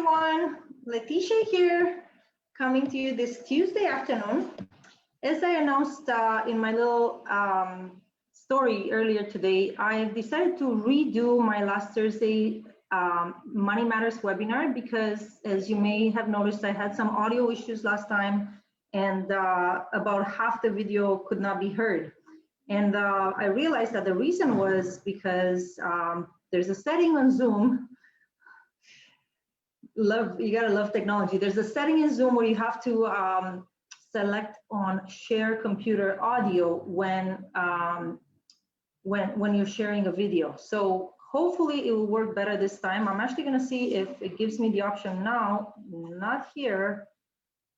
everyone. Letitia here, coming to you this Tuesday afternoon. As I announced in my little story earlier today, I decided to redo my last Thursday Money Matters webinar because, as you may have noticed, I had some audio issues last time, and about half the video could not be heard. And I realized that the reason was because there's a setting on Zoom. You gotta love technology. There's a setting in Zoom where you have to select on share computer audio when you're sharing a video. So hopefully it will work better this time. I'm actually gonna see if it gives me the option now, not here.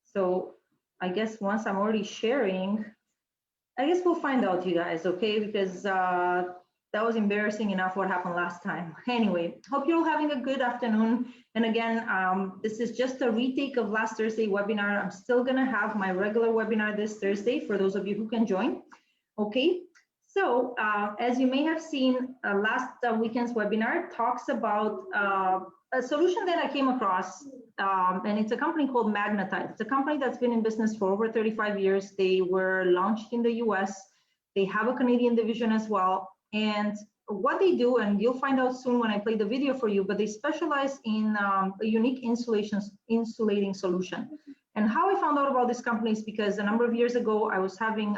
So I guess once I'm already sharing, I guess we'll find out, you guys, okay? Because that was embarrassing enough what happened last time. Anyway, hope you're all having a good afternoon. And again, this is just a retake of last Thursday webinar. I'm still gonna have my regular webinar this Thursday for those of you who can join, okay? So as you may have seen, last weekend's webinar talks about a solution that I came across, and it's a company called Magnetite. It's a company that's been in business for over 35 years. They were launched in the US. They have a Canadian division as well. And what they do, and you'll find out soon when I play the video for you, but they specialize in a unique insulating solution. And how I found out about this company is because a number of years ago, I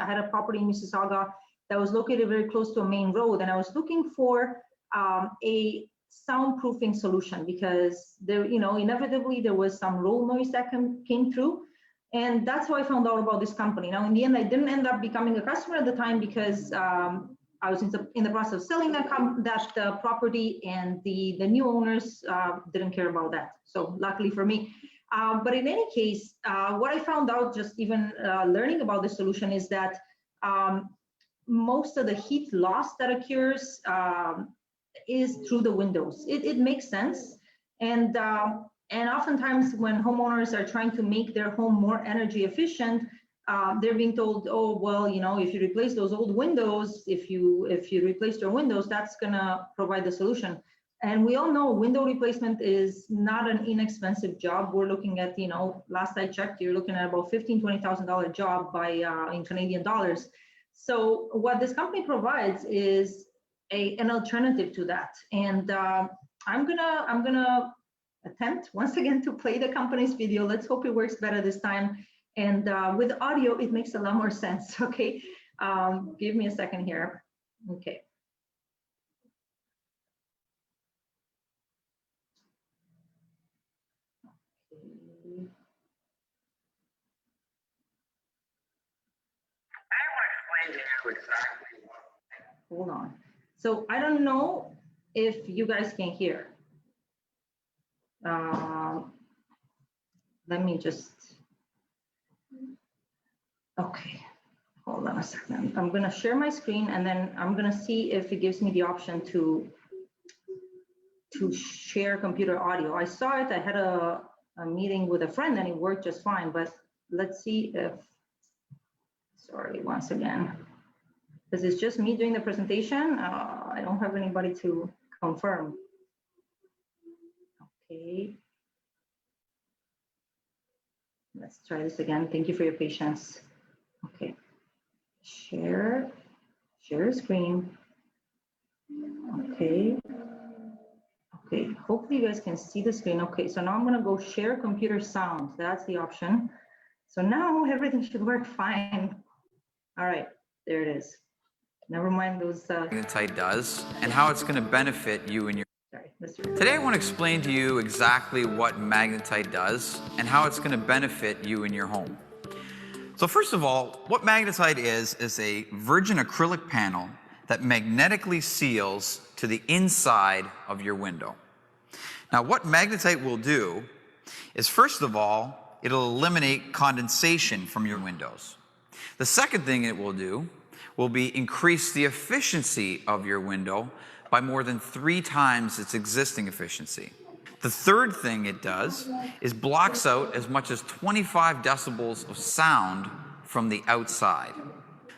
had a property in Mississauga that was located very close to a main road, and I was looking for a soundproofing solution because there, inevitably there was some road noise that came through. And that's how I found out about this company. Now, in the end, I didn't end up becoming a customer at the time because I was in the process of selling that property, and the new owners didn't care about that. So luckily for me. But in any case, what I found out just even learning about this solution is that most of the heat loss that occurs is through the windows. It makes sense. And oftentimes when homeowners are trying to make their home more energy efficient, they're being told, oh, well, if you replace those old windows, if you replace your windows, that's gonna provide the solution. And we all know window replacement is not an inexpensive job. We're looking at, last I checked, you're looking at about $15,000 to $20,000 job in Canadian dollars. So what this company provides is an alternative to that. And I'm gonna attempt once again to play the company's video. Let's hope it works better this time. And with audio, it makes a lot more sense, okay? Give me a second here. Okay. Hold on. So I don't know if you guys can hear. Let me just, okay, hold on a second. I'm gonna share my screen and then I'm gonna see if it gives me the option to share computer audio. I saw it, I had a meeting with a friend and it worked just fine, but let's see if, sorry, once again, because it's just me doing the presentation. I don't have anybody to confirm. Okay. Let's try this again. Thank you for your patience. Okay. Share screen. Okay. Okay. Hopefully you guys can see the screen. Okay. So now I'm going to go share computer sound. That's the option. So now everything should work fine. All right. There it is. Never mind those. Magnetite does and how it's going to benefit you and your. Sorry, Today I want to explain to you exactly what Magnetite does and how it's going to benefit you in your home. So first of all, what Magnetite is a virgin acrylic panel that magnetically seals to the inside of your window. Now what Magnetite will do is, first of all, it'll eliminate condensation from your windows. The second thing it will do will be increase the efficiency of your window by more than 3 times its existing efficiency. The third thing it does is blocks out as much as 25 decibels of sound from the outside.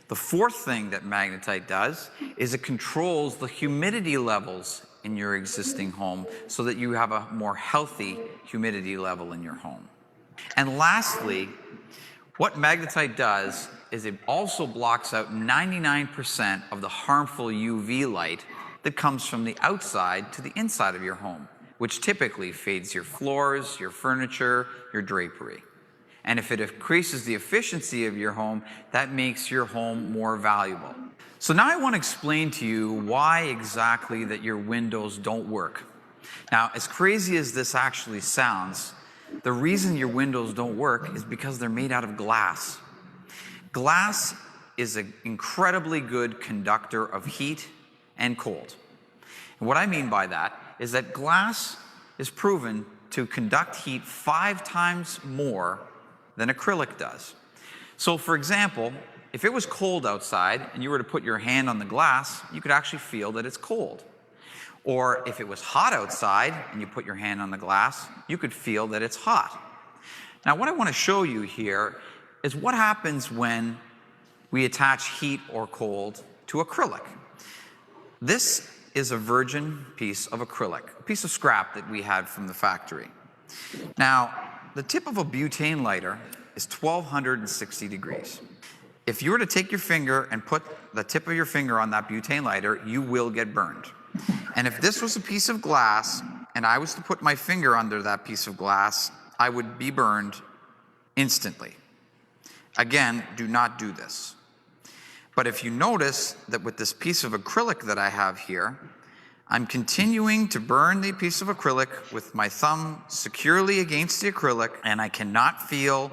The fourth thing that magnetite does is it controls the humidity levels in your existing home so that you have a more healthy humidity level in your home. And lastly, what magnetite does is it also blocks out 99% of the harmful UV light that comes from the outside to the inside of your home, which typically fades your floors, your furniture, your drapery. And if it increases the efficiency of your home, that makes your home more valuable. So now I want to explain to you why exactly that your windows don't work. Now, as crazy as this actually sounds, the reason your windows don't work is because they're made out of glass. Glass is an incredibly good conductor of heat and cold. And what I mean by that is that glass is proven to conduct heat 5 times more than acrylic does. So for example, if it was cold outside and you were to put your hand on the glass, you could actually feel that it's cold. Or if it was hot outside and you put your hand on the glass, you could feel that it's hot. Now what I want to show you here is what happens when we attach heat or cold to acrylic. This is a virgin piece of acrylic, a piece of scrap that we had from the factory. Now, the tip of a butane lighter is 1260 degrees. If you were to take your finger and put the tip of your finger on that butane lighter, you will get burned. And if this was a piece of glass and I was to put my finger under that piece of glass, I would be burned instantly. Again, do not do this. But if you notice that with this piece of acrylic that I have here, I'm continuing to burn the piece of acrylic with my thumb securely against the acrylic, and I cannot feel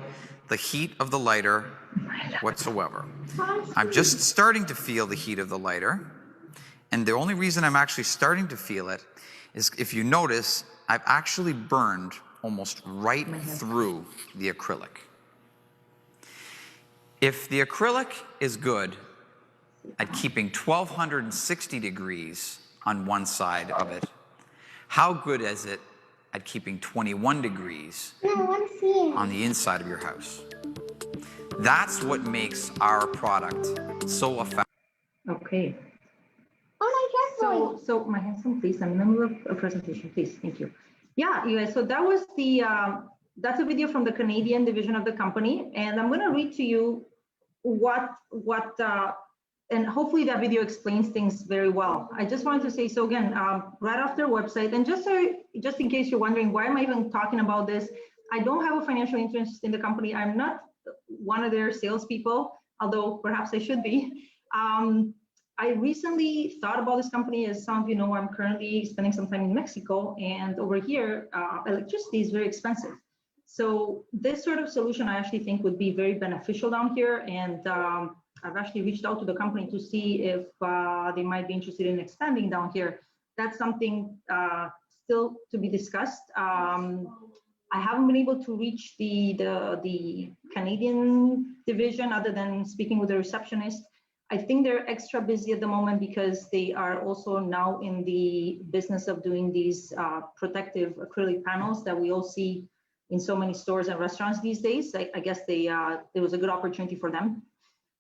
the heat of the lighter whatsoever. I'm just starting to feel the heat of the lighter, and the only reason I'm actually starting to feel it is, if you notice, I've actually burned almost right through the acrylic. If the acrylic is good at keeping 1260 degrees on one side of it, how good is it at keeping 21 degrees on the inside of your house? That's what makes our product so effective. Okay. So my handsome, please, I'm in the middle of a presentation, please. Thank you. Yeah, you guys, so that was the, that's a video from the Canadian division of the company. And I'm gonna read to you and hopefully that video explains things very well. I just wanted to say, so again, right off their website, and just in case you're wondering, why am I even talking about this? I don't have a financial interest in the company. I'm not one of their salespeople, although perhaps I should be. I recently thought about this company. As some of you know, I'm currently spending some time in Mexico, and over here, electricity is very expensive. So this sort of solution I actually think would be very beneficial down here, and I've actually reached out to the company to see if they might be interested in expanding down here. That's something still to be discussed. I haven't been able to reach the Canadian division other than speaking with the receptionist. I think they're extra busy at the moment because they are also now in the business of doing these protective acrylic panels that we all see in so many stores and restaurants these days. I guess there was a good opportunity for them.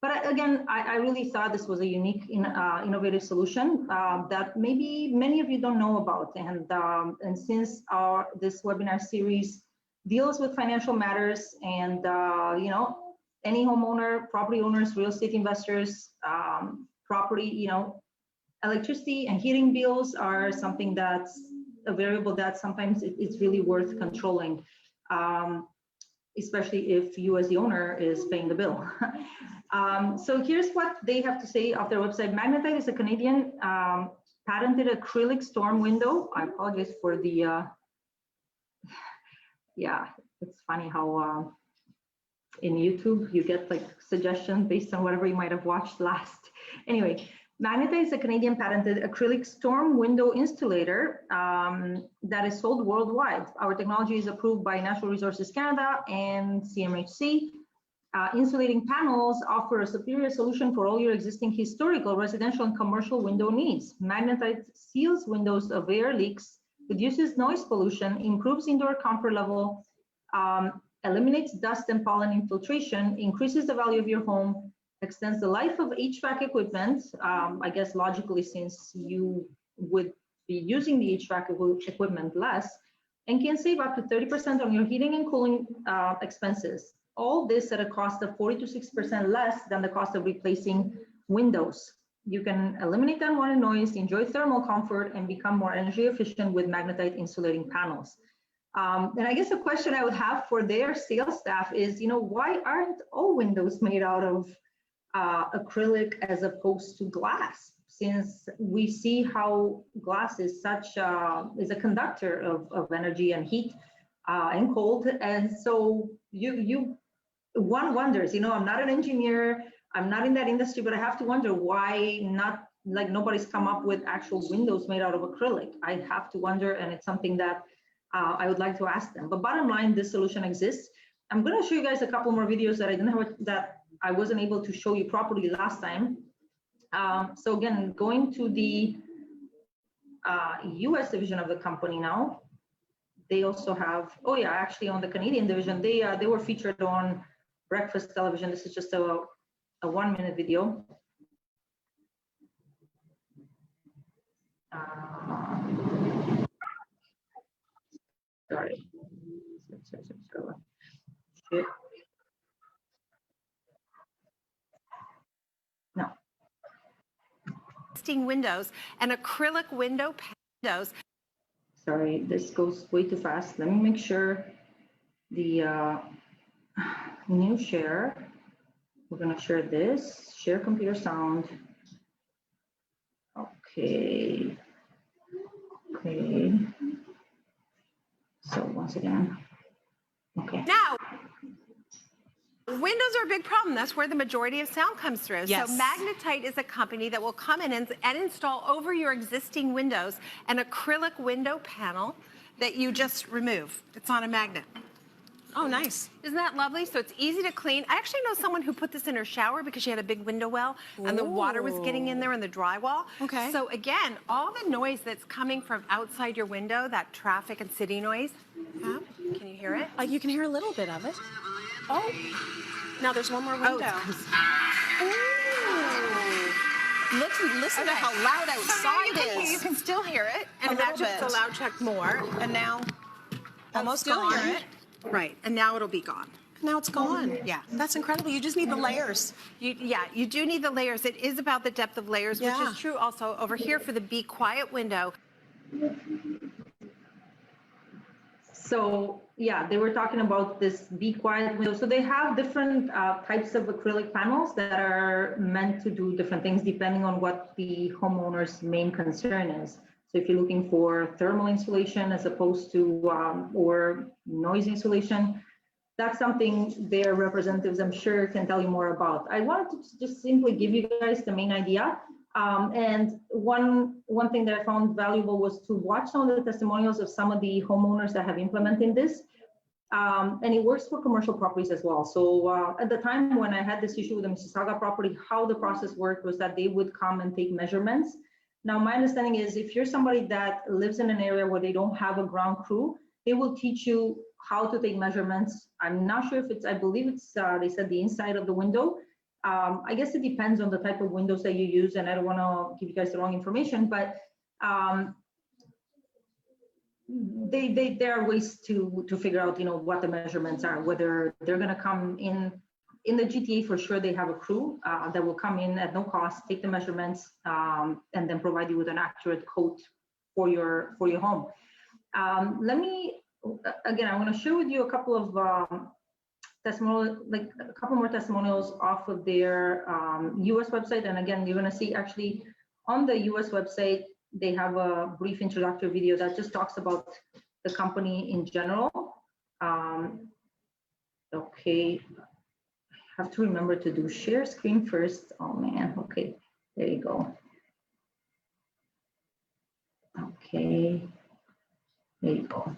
But again, I really thought this was a unique, innovative solution that maybe many of you don't know about. And since this webinar series deals with financial matters, and you know, any homeowner, property owners, real estate investors, property, you know, electricity and heating bills are something that's a variable that sometimes it's really worth controlling, especially if you as the owner is paying the bill. So here's what they have to say off their website. Magnetite is a Canadian patented acrylic storm window. I apologize for the, yeah, it's funny how in YouTube you get like suggestions based on whatever you might have watched last. Anyway, Magnetite is a Canadian patented acrylic storm window insulator that is sold worldwide. Our technology is approved by Natural Resources Canada and CMHC. Insulating panels offer a superior solution for all your existing historical, residential, and commercial window needs. Magnetite seals windows of air leaks, reduces noise pollution, improves indoor comfort level, eliminates dust and pollen infiltration, increases the value of your home, extends the life of HVAC equipment, I guess logically, since you would be using the HVAC equipment less, and can save up to 30% on your heating and cooling expenses. All this at a cost of 40 to 60% less than the cost of replacing windows. You can eliminate the unwanted noise, enjoy thermal comfort, and become more energy efficient with magnetite insulating panels. And I guess a question I would have for their sales staff is, why aren't all windows made out of acrylic as opposed to glass? Since we see how glass is such is a conductor of energy and heat and cold, and so one wonders. I'm not an engineer, I'm not in that industry, but I have to wonder why not, like, nobody's come up with actual windows made out of acrylic. I have to wonder, and it's something that I would like to ask them. But bottom line, this solution exists. I'm going to show you guys a couple more videos that I wasn't able to show you properly last time. So again, going to the US division of the company now, they also have, actually on the Canadian division, they were featured on breakfast television. This is just a 1-minute video. Sorry. No. Windows and acrylic window windows. Sorry, this goes way too fast. Let me make sure the new share. We're going to share this, share computer sound. Okay. So once again, okay. Now, windows are a big problem. That's where the majority of sound comes through. Yes. So Magnetite is a company that will come in and install over your existing windows an acrylic window panel that you just remove. It's on a magnet. Oh, nice. Isn't that lovely? So it's easy to clean. I actually know someone who put this in her shower because she had a big window well and the water was getting in there in the drywall. Okay. So again, all the noise that's coming from outside your window, that traffic and city noise, can you hear it? You can hear a little bit of it. Oh, now there's one more window. Listen to how loud outside is. You can still hear it. And A little imagine it's a bit. loud check more. And now, almost Still gone. hear it. Right, and now it'll be gone. Now it's gone. Yeah. That's incredible. You just need the layers. You do need the layers. It is about the depth of layers, which Yeah. is true also over here for the Be Quiet window. So yeah, they were talking about this Be Quiet window. So they have different types of acrylic panels that are meant to do different things depending on what the homeowner's main concern is. So if you're looking for thermal insulation as opposed to, or noise insulation, that's something their representatives, I'm sure, can tell you more about. I wanted to just simply give you guys the main idea. And one thing that I found valuable was to watch some of the testimonials of some of the homeowners that have implemented this. And it works for commercial properties as well. So at the time when I had this issue with the Mississauga property, how the process worked was that they would come and take measurements. Now, my understanding is if you're somebody that lives in an area where they don't have a ground crew, they will teach you how to take measurements. I'm not sure if it's, I believe it's, they said the inside of the window. I guess it depends on the type of windows that you use, and I don't want to give you guys the wrong information, but there are ways to figure out, what the measurements are, whether they're going to come in the GTA. For sure, they have a crew that will come in at no cost, take the measurements, and then provide you with an accurate quote for your home. Let me, again, I want to share with you a couple of testimonials, like a couple more testimonials off of their US website. And again, you're going to see actually on the US website, they have a brief introductory video that just talks about the company in general. Okay. Have to remember to do share screen first. Oh man, okay, there you go. Okay, there you go.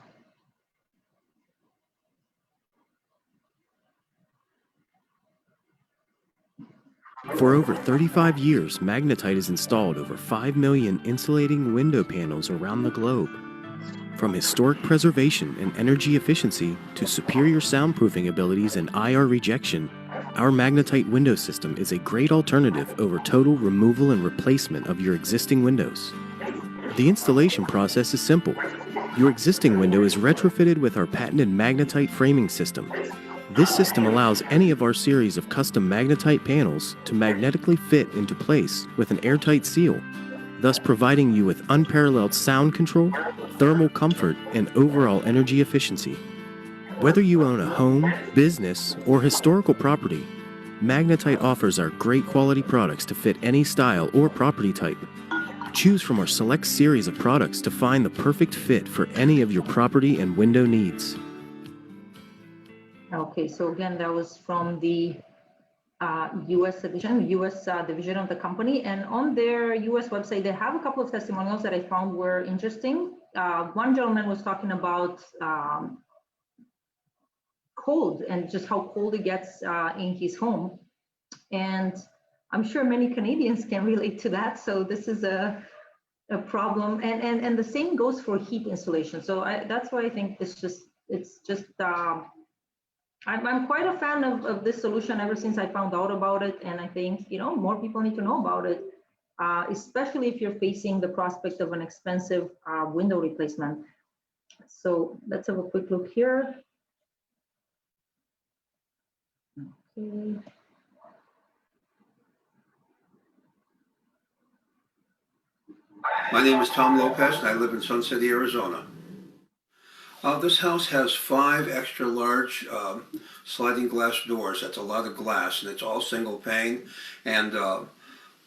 For over 35 years, Magnetite has installed over 5 million insulating window panels around the globe. From historic preservation and energy efficiency to superior soundproofing abilities and IR rejection, Our magnetite window system is a great alternative over total removal and replacement of your existing windows. The installation process is simple. Your existing window is retrofitted with our patented magnetite framing system. This system allows any of our series of custom magnetite panels to magnetically fit into place with an airtight seal, thus providing you with unparalleled sound control, thermal comfort, and overall energy efficiency. Whether you own a home, business, or historical property, Magnetite offers our great quality products to fit any style or property type. Choose from our select series of products to find the perfect fit for any of your property and window needs. Okay, so again, that was from the US division of the company. And on their US website, they have a couple of testimonials that I found were interesting. One gentleman was talking about cold and just how cold it gets in his home. And I'm sure many Canadians can relate to that. So this is a problem. And the same goes for heat insulation. So that's why I think it's just I'm quite a fan of this solution ever since I found out about it. And I think, more people need to know about it, especially if you're facing the prospect of an expensive window replacement. So let's have a quick look here. Okay. My name is Tom Lopez, and I live in Sun City, Arizona. This house has 5 extra large sliding glass doors. That's a lot of glass, and it's all single pane. And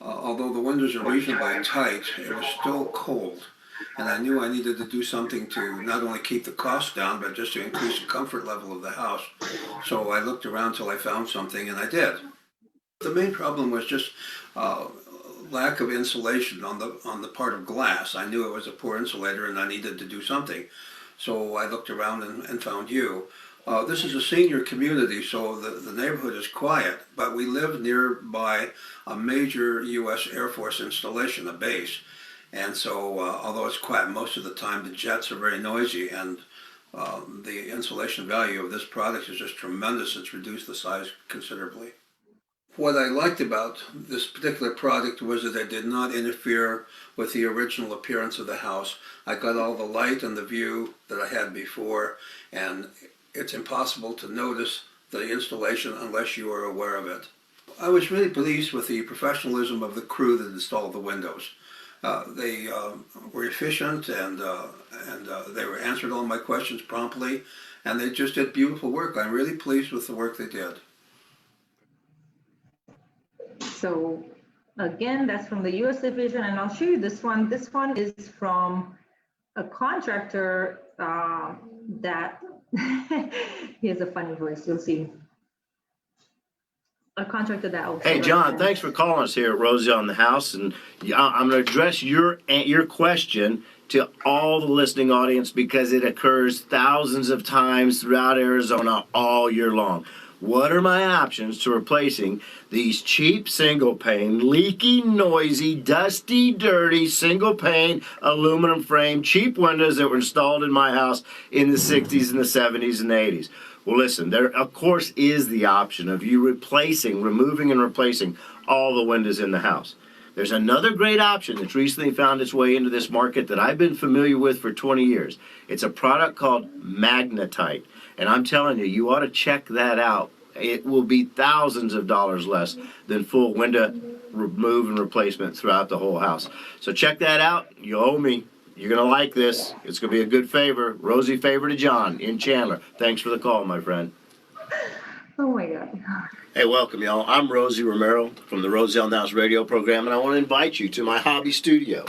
although the windows are reasonably tight, it was still cold. And I knew I needed to do something to not only keep the cost down, but just to increase the comfort level of the house. So I looked around till I found something, and I did. The main problem was just lack of insulation on the part of glass. I knew it was a poor insulator, and I needed to do something. So I looked around and found you. This is a senior community, so the neighborhood is quiet, but we live nearby a major U.S. Air Force installation, a base. And so, although it's quiet most of the time, the jets are very noisy, and the insulation value of this product is just tremendous. It's reduced the size considerably. What I liked about this particular product was that it did not interfere with the original appearance of the house. I got all the light and the view that I had before, and it's impossible to notice the installation unless you are aware of it. I was really pleased with the professionalism of the crew that installed the windows. They were efficient, and they answered all my questions promptly, and they just did beautiful work. I'm really pleased with the work they did. So again, that's from the US division, and I'll show you this one. This one is from a contractor that, he has a funny voice, you'll see. A contractor that also. Hey, John, thanks for calling us here at Rosie on the House, and I'm going to address your question to all the listening audience because it occurs thousands of times throughout Arizona all year long. What are my options to replacing these cheap single pane, leaky, noisy, dusty, dirty, single pane, aluminum frame, cheap windows that were installed in my house in the 60s and the 70s and the 80s? Well, listen, there, of course, is the option of you removing and replacing all the windows in the house. There's another great option that's recently found its way into this market that I've been familiar with for 20 years. It's a product called Magnetite. And I'm telling you, you ought to check that out. It will be thousands of dollars less than full window remove and replacement throughout the whole house. So check that out. You owe me. You're going to like this. It's going to be a good favor. Rosie favor to John in Chandler. Thanks for the call, my friend. Oh my God. Hey, welcome, y'all. I'm Rosie Romero from the Rosie on the House radio program, and I want to invite you to my hobby studio.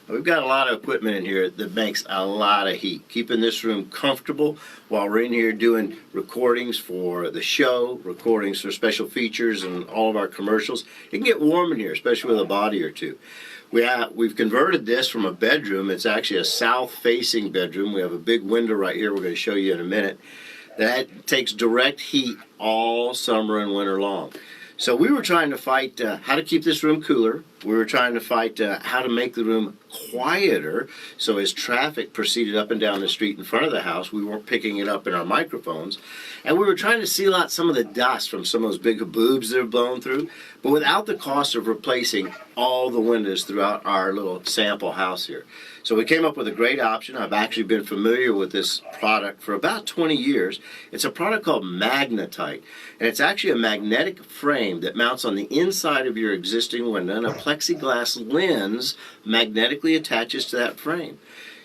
We've got a lot of equipment in here that makes a lot of heat, keeping this room comfortable while we're in here doing recordings for the show, recordings for special features and all of our commercials. It can get warm in here, especially with a body or two. We've converted this from a bedroom. It's actually a south-facing bedroom. We have a big window right here we're going to show you in a minute. That takes direct heat all summer and winter long. So we were trying to fight how to keep this room cooler. We were trying to fight how to make the room quieter. So as traffic proceeded up and down the street in front of the house, we weren't picking it up in our microphones. And we were trying to seal out some of the dust from some of those big haboobs that have blown through, but without the cost of replacing all the windows throughout our little sample house here. So we came up with a great option. I've actually been familiar with this product for about 20 years. It's a product called Magnetite, and it's actually a magnetic frame that mounts on the inside of your existing window, and a plexiglass lens magnetically attaches to that frame.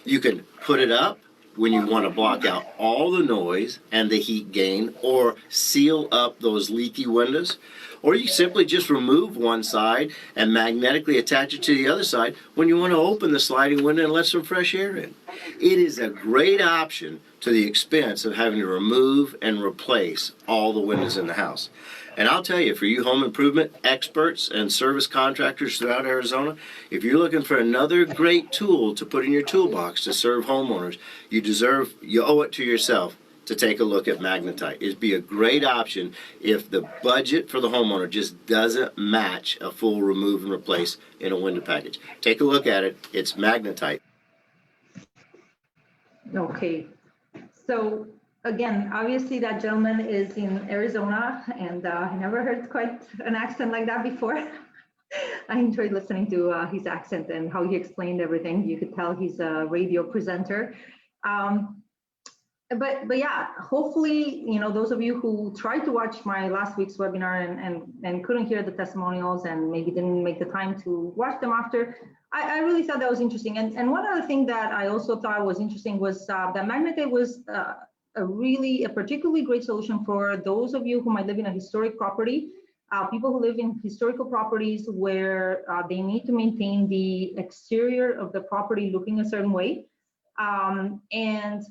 You can put it up when you want to block out all the noise and the heat gain, or seal up those leaky windows. Or you simply just remove one side and magnetically attach it to the other side when you want to open the sliding window and let some fresh air in. It is a great option to the expense of having to remove and replace all the windows in the house. And I'll tell you, for you home improvement experts and service contractors throughout Arizona, if you're looking for another great tool to put in your toolbox to serve homeowners, you owe it to yourself to take a look at Magnetite. It'd be a great option if the budget for the homeowner just doesn't match a full remove and replace in a window package. Take a look at it. It's Magnetite. Okay, so again, obviously that gentleman is in Arizona, and I never heard quite an accent like that before. I enjoyed listening to his accent and how he explained everything. You could tell he's a radio presenter. But yeah, hopefully, those of you who tried to watch my last week's webinar and couldn't hear the testimonials and maybe didn't make the time to watch them after, I really thought that was interesting. And one other thing that I also thought was interesting was that Magnetite was a particularly great solution for those of you who might live in a historic property, people who live in historical properties where they need to maintain the exterior of the property looking a certain way. And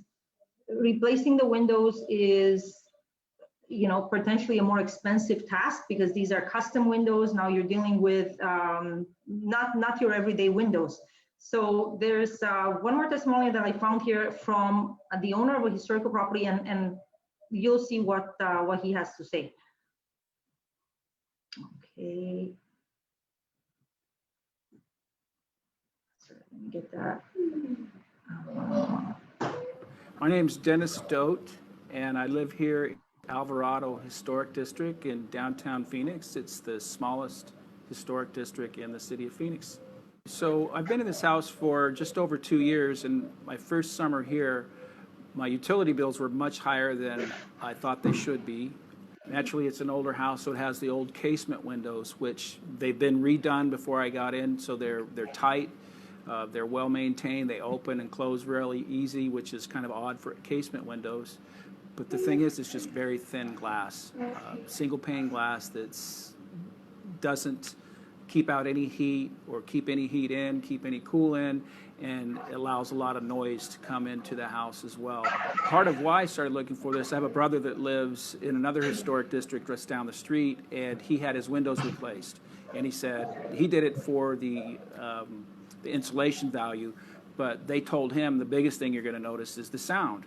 replacing the windows is, potentially a more expensive task because these are custom windows. Now you're dealing with not your everyday windows. So there's one more testimonial that I found here from the owner of a historical property, and you'll see what he has to say. Okay. So let me get that. My name's Dennis Dote, and I live here in Alvarado Historic District in downtown Phoenix. It's the smallest historic district in the city of Phoenix. So I've been in this house for just over 2 years, and my first summer here, my utility bills were much higher than I thought they should be. Naturally, it's an older house, so it has the old casement windows, which they've been redone before I got in, so they're tight. They're well maintained. They open and close really easy, which is kind of odd for casement windows. But the thing is, it's just very thin glass, single pane glass that doesn't keep out any heat or keep any heat in, keep any cool in, and it allows a lot of noise to come into the house as well. Part of why I started looking for this, I have a brother that lives in another historic district just down the street, and he had his windows replaced. And he said he did it for the insulation value, but they told him the biggest thing you're going to notice is the sound.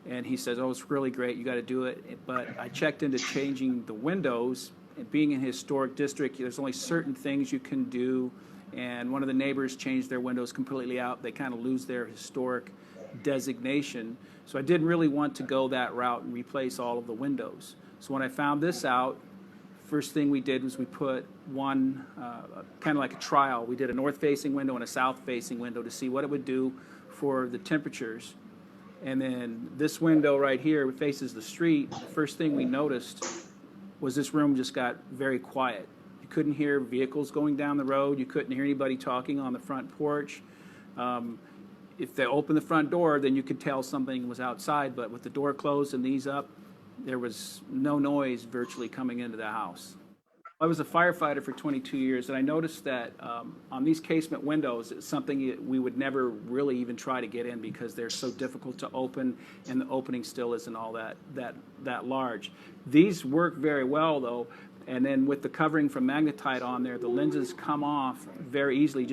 And he says, oh, it's really great, you got to do it. But I checked into changing the windows, and being in a historic district, there's only certain things you can do. And one of the neighbors changed their windows completely out. They kind of lose their historic designation. So I didn't really want to go that route and replace all of the windows. So when I found this out, first thing we did was we put one, kind of like a trial. We did a north-facing window and a south-facing window to see what it would do for the temperatures. And then this window right here faces the street. The first thing we noticed was this room just got very quiet. You couldn't hear vehicles going down the road. You couldn't hear anybody talking on the front porch. If they opened the front door, then you could tell something was outside. But with the door closed and these up, there was no noise virtually coming into the house. I was a firefighter for 22 years, and I noticed that on these casement windows, it's something we would never really even try to get in because they're so difficult to open, and the opening still isn't all that large. These work very well, though, and then with the covering from Magnetite on there, the lenses come off very easily.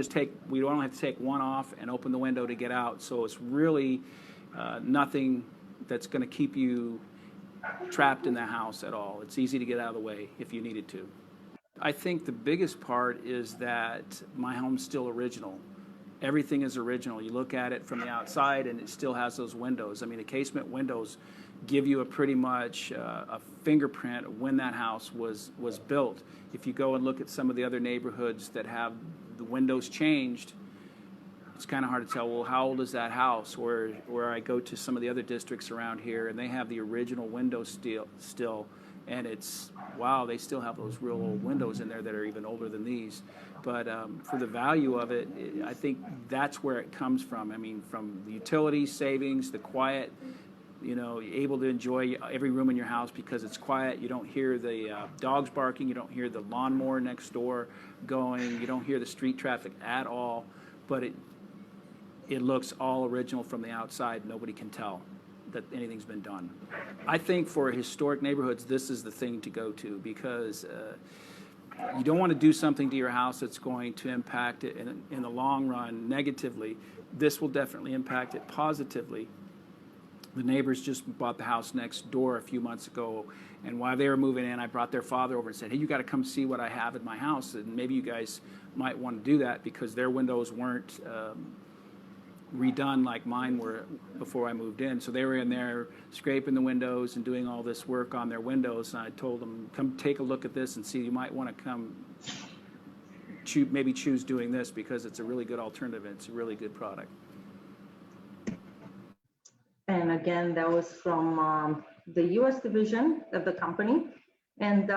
We don't have to take one off and open the window to get out, so it's really nothing that's going to keep you trapped in the house at all. It's easy to get out of the way if you needed to. I think the biggest part is that my home's still original. Everything is original. You look at it from the outside and it still has those windows. I mean, the casement windows give you a pretty much a fingerprint of when that house was built. If you go and look at some of the other neighborhoods that have the windows changed, it's kind of hard to tell, well, how old is that house? Or where I go to some of the other districts around here and they have the original windows still, and it's, wow, they still have those real old windows in there that are even older than these. But for the value of it, I think that's where it comes from. I mean, from the utility savings, the quiet, you know, able to enjoy every room in your house because it's quiet. You don't hear the dogs barking. You don't hear the lawnmower next door going. You don't hear the street traffic at all. But it looks all original from the outside. Nobody can tell that anything's been done. I think for historic neighborhoods, this is the thing to go to because you don't want to do something to your house that's going to impact it in the long run negatively. This will definitely impact it positively. The neighbors just bought the house next door a few months ago, and while they were moving in, I brought their father over and said, hey, you got to come see what I have in my house, and maybe you guys might want to do that because their windows weren't redone like mine were before I moved in. So they were in there scraping the windows and doing all this work on their windows. And I told them, come take a look at this and see, you might want to come maybe choose doing this because it's a really good alternative. It's a really good product. And again, that was from the US division of the company. And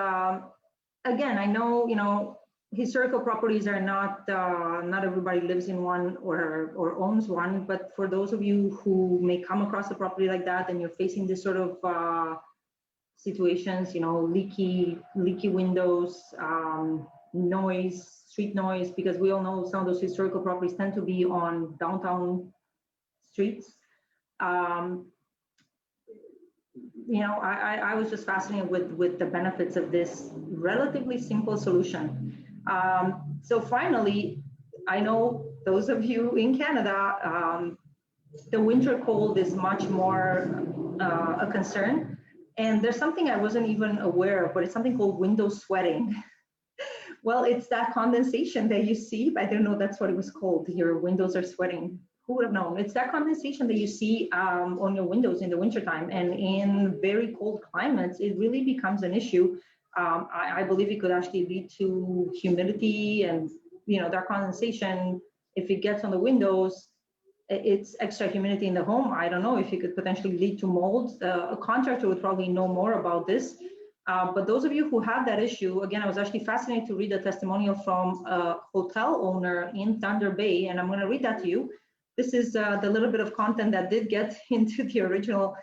again, I know, you know, historical properties are not everybody lives in one or owns one, but for those of you who may come across a property like that and you're facing this sort of situations, you know, leaky windows, noise, street noise, because we all know some of those historical properties tend to be on downtown streets. You know, I was just fascinated with the benefits of this relatively simple solution. So finally, I know those of you in Canada, the winter cold is much more a concern. And there's something I wasn't even aware of, but it's something called window sweating. Well, it's that condensation that you see. I didn't know that's what it was called. Your windows are sweating. Who would have known? It's that condensation that you see on your windows in the wintertime. And in very cold climates, it really becomes an issue. I believe it could actually lead to humidity and, you know, that condensation. If it gets on the windows, it's extra humidity in the home. I don't know if it could potentially lead to mold. A contractor would probably know more about this. But those of you who have that issue, again, I was actually fascinated to read a testimonial from a hotel owner in Thunder Bay, and I'm going to read that to you. This is the little bit of content that did get into the original.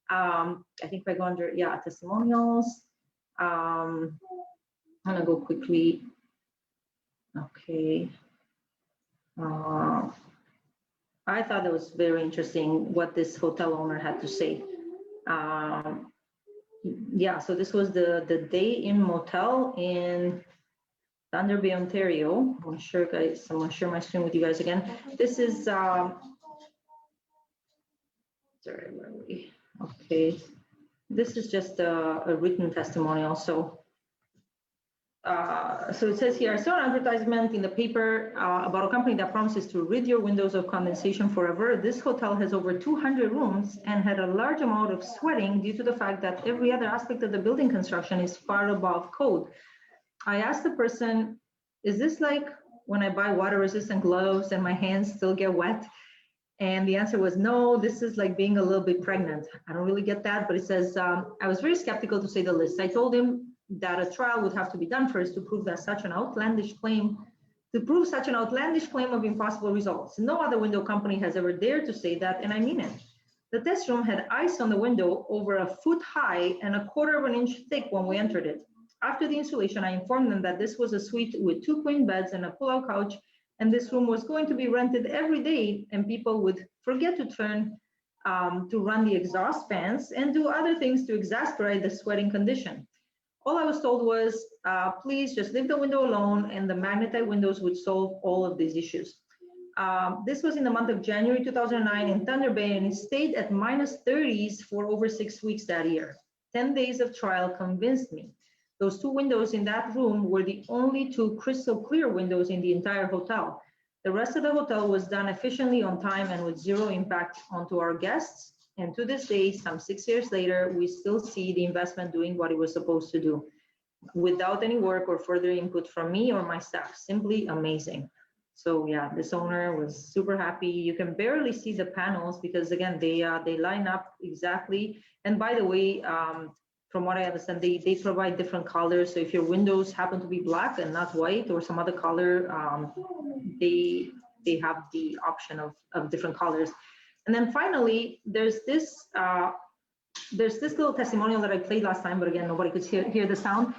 I think if I go under, yeah, testimonials. I'm going to go quickly. Okay. I thought it was very interesting what this hotel owner had to say. Yeah, so this was the Day Inn Motel in Thunder Bay, Ontario. I'm sure, guys, I'm going to share my screen with you guys again. This is, sorry, where are we? Okay, this is just a written testimonial. So it says here, I saw an advertisement in the paper about a company that promises to rid your windows of condensation forever. This hotel has over 200 rooms and had a large amount of sweating due to the fact that every other aspect of the building construction is far above code. I asked the person, is this like when I buy water resistant gloves and my hands still get wet? And the answer was no, this is like being a little bit pregnant. I don't really get that, but it says, I was very skeptical to say the least. I told him that a trial would have to be done first to prove that such an outlandish claim, of impossible results. No other window company has ever dared to say that, and I mean it. The test room had ice on the window over a foot high and a quarter of an inch thick when we entered it. After the installation, I informed them that this was a suite with 2 queen beds and a pull-out couch, and this room was going to be rented every day, and people would forget to turn to run the exhaust fans and do other things to exacerbate the sweating condition. All I was told was, please just leave the window alone, and the magnetite windows would solve all of these issues. This was in the month of January 2009 in Thunder Bay, and it stayed at -30s for over 6 weeks that year. 10 days of trial convinced me. Those 2 windows in that room were the only 2 crystal clear windows in the entire hotel. The rest of the hotel was done efficiently, on time, and with zero impact onto our guests. And to this day, some 6 years later, we still see the investment doing what it was supposed to do, without any work or further input from me or my staff. Simply amazing. So yeah, this owner was super happy. You can barely see the panels because again, they line up exactly. And by the way, from what I understand, they provide different colors. So if your windows happen to be black and not white or some other color, they have the option of different colors. And then finally, there's this little testimonial that I played last time, but again, nobody could hear the sound,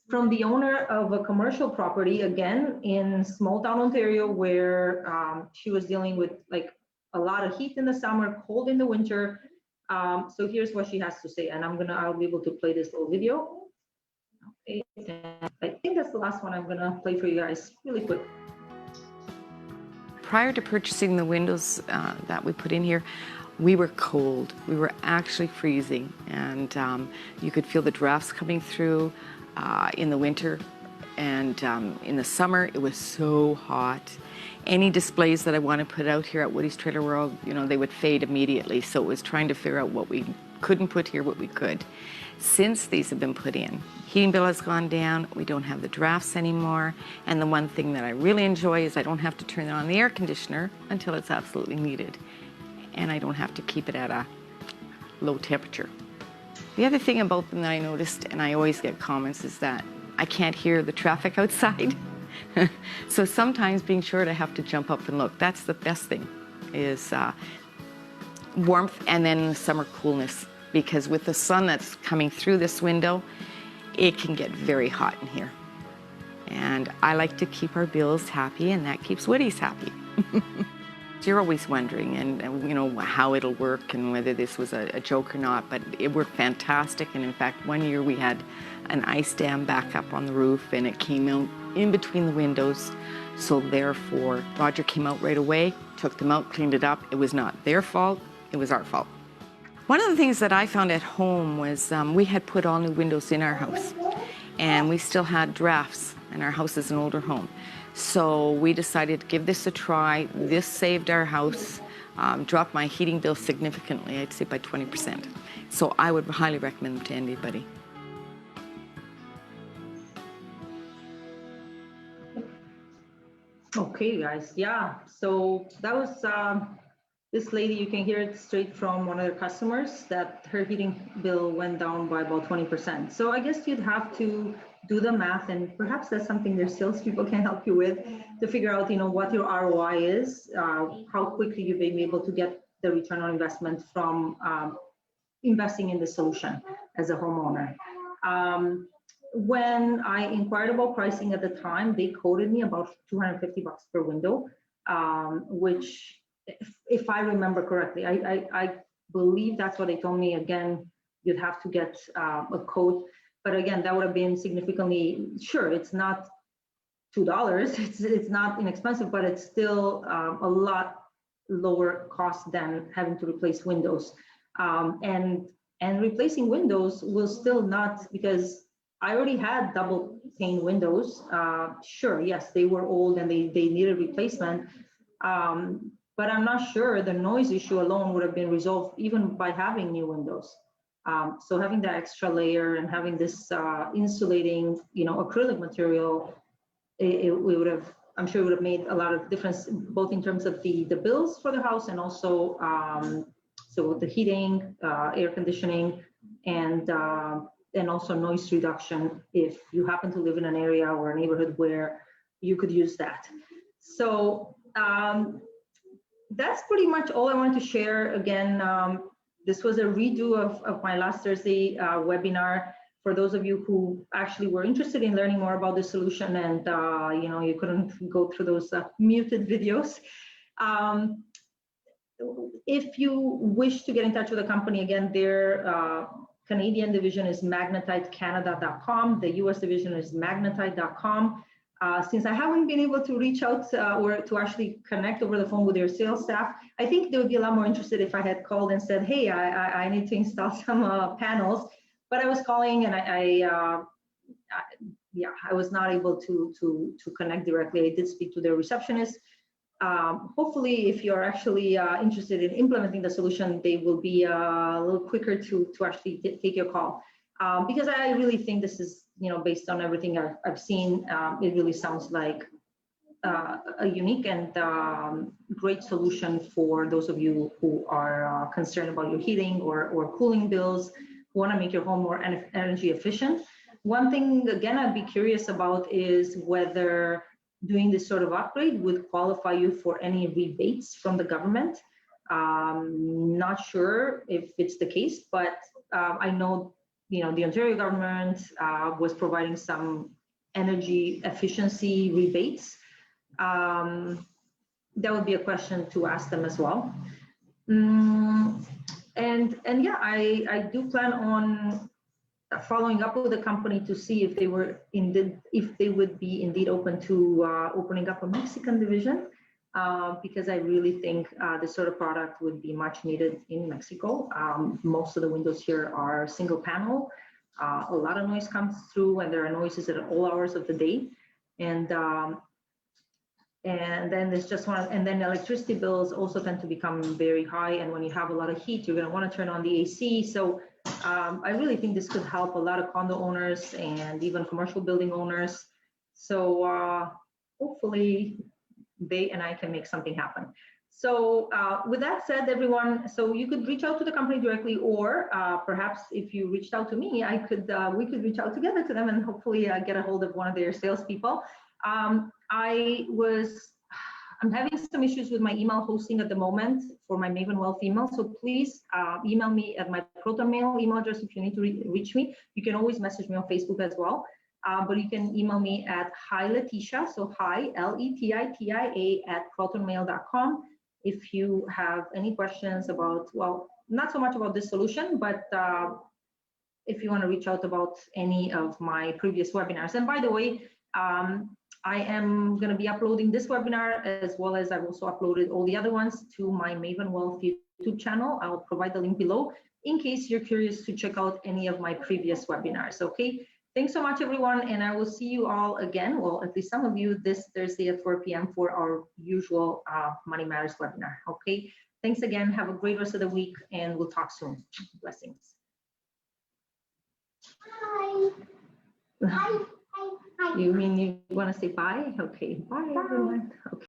from the owner of a commercial property, again, in small town Ontario, where she was dealing with like a lot of heat in the summer, cold in the winter. So here's what she has to say, and I'll be able to play this little video. Okay, and I think that's the last one I'm gonna play for you guys really quick. Prior to purchasing the windows that we put in here, we were cold. We were actually freezing, and you could feel the drafts coming through in the winter, and in the summer it was so hot. Any displays that I want to put out here at Woody's Trailer World, you know, they would fade immediately. So it was trying to figure out what we couldn't put here, what we could. Since these have been put in, heating bill has gone down, we don't have the drafts anymore, and the one thing that I really enjoy is I don't have to turn on the air conditioner until it's absolutely needed, and I don't have to keep it at a low temperature. The other thing about them that I noticed, and I always get comments, is that I can't hear the traffic outside. So sometimes being short, I have to jump up and look. That's the best thing, is warmth, and then the summer coolness. Because with the sun that's coming through this window, it can get very hot in here. And I like to keep our bills happy, and that keeps Woody's happy. You're always wondering, and you know, how it'll work and whether this was a joke or not, but it worked fantastic. And in fact, one year we had an ice dam back up on the roof, and it came out in between the windows. So therefore, Roger came out right away, took them out, cleaned it up. It was not their fault, it was our fault. One of the things that I found at home was we had put all new windows in our house, and we still had drafts, and our house is an older home. So we decided to give this a try. This saved our house, dropped my heating bill significantly, I'd say by 20%. So I would highly recommend them to anybody. Okay, guys, yeah, so that was this lady. You can hear it straight from one of their customers that her heating bill went down by about 20%. So I guess you'd have to do the math, and perhaps that's something their salespeople can help you with, to figure out, you know, what your ROI is, how quickly you'll be able to get the return on investment from investing in the solution as a homeowner. When I inquired about pricing at the time, they quoted me about $250 per window, which, if I remember correctly, I believe that's what they told me. Again, you'd have to get a quote, but again, that would have been significantly, sure, it's not $2, it's not inexpensive, but it's still a lot lower cost than having to replace windows. And replacing windows will still not, because I already had double pane windows. Sure, yes, they were old and they needed replacement, but I'm not sure the noise issue alone would have been resolved even by having new windows. So having that extra layer and having this insulating, you know, acrylic material, it would have, I'm sure it would have made a lot of difference, both in terms of the bills for the house, and also so the heating, air conditioning, and also noise reduction if you happen to live in an area or a neighborhood where you could use that. So that's pretty much all I wanted to share. Again, this was a redo of my last Thursday webinar. For those of you who actually were interested in learning more about the solution, and you know, you couldn't go through those muted videos. If you wish to get in touch with the company, again, their Canadian division is magnetitecanada.com. The US division is magnetite.com. Since I haven't been able to reach out or to actually connect over the phone with their sales staff, I think they would be a lot more interested if I had called and said, hey, I need to install some panels. But I was calling, and I was not able to connect directly. I did speak to their receptionist. hopefully, if you're actually interested in implementing the solution, they will be a little quicker to actually take your call. Because I really think this is, based on everything I've seen, it really sounds like a unique and great solution for those of you who are concerned about your heating or cooling bills, who want to make your home more energy efficient. One thing, again, I'd be curious about is whether doing this sort of upgrade would qualify you for any rebates from the government. Not sure if it's the case, but I know, the Ontario government was providing some energy efficiency rebates. That would be a question to ask them as well. And yeah, I do plan on following up with the company to see if they would be indeed open to opening up a Mexican division, because I really think this sort of product would be much needed in Mexico. Most of the windows here are single panel. A lot of noise comes through, and there are noises at all hours of the day. And then there's just and then electricity bills also tend to become very high. And when you have a lot of heat, you're going to want to turn on the AC. So I really think this could help a lot of condo owners and even commercial building owners. So hopefully they and I can make something happen. So with that said, everyone, so you could reach out to the company directly, or perhaps if you reached out to me, we could reach out together to them and hopefully get a hold of one of their salespeople. I'm having some issues with my email hosting at the moment for my Maven Wealth email. So please email me at my Proton Mail email address if you need to reach me. You can always message me on Facebook as well. But you can email me at hi-Letitia, so hi, Letitia at protonmail.com. If you have any questions about, well, not so much about this solution, but if you want to reach out about any of my previous webinars. And by the way, I am going to be uploading this webinar, as well as I've also uploaded all the other ones to my Maven Wealth YouTube channel. I'll provide the link below in case you're curious to check out any of my previous webinars. Okay, thanks so much, everyone, and I will see you all again, well, at least some of you, this Thursday at 4 p.m. for our usual Money Matters webinar. Okay, thanks again. Have a great rest of the week, and we'll talk soon. Blessings. Bye. Bye. You mean you want to say bye? Okay, bye everyone. Okay.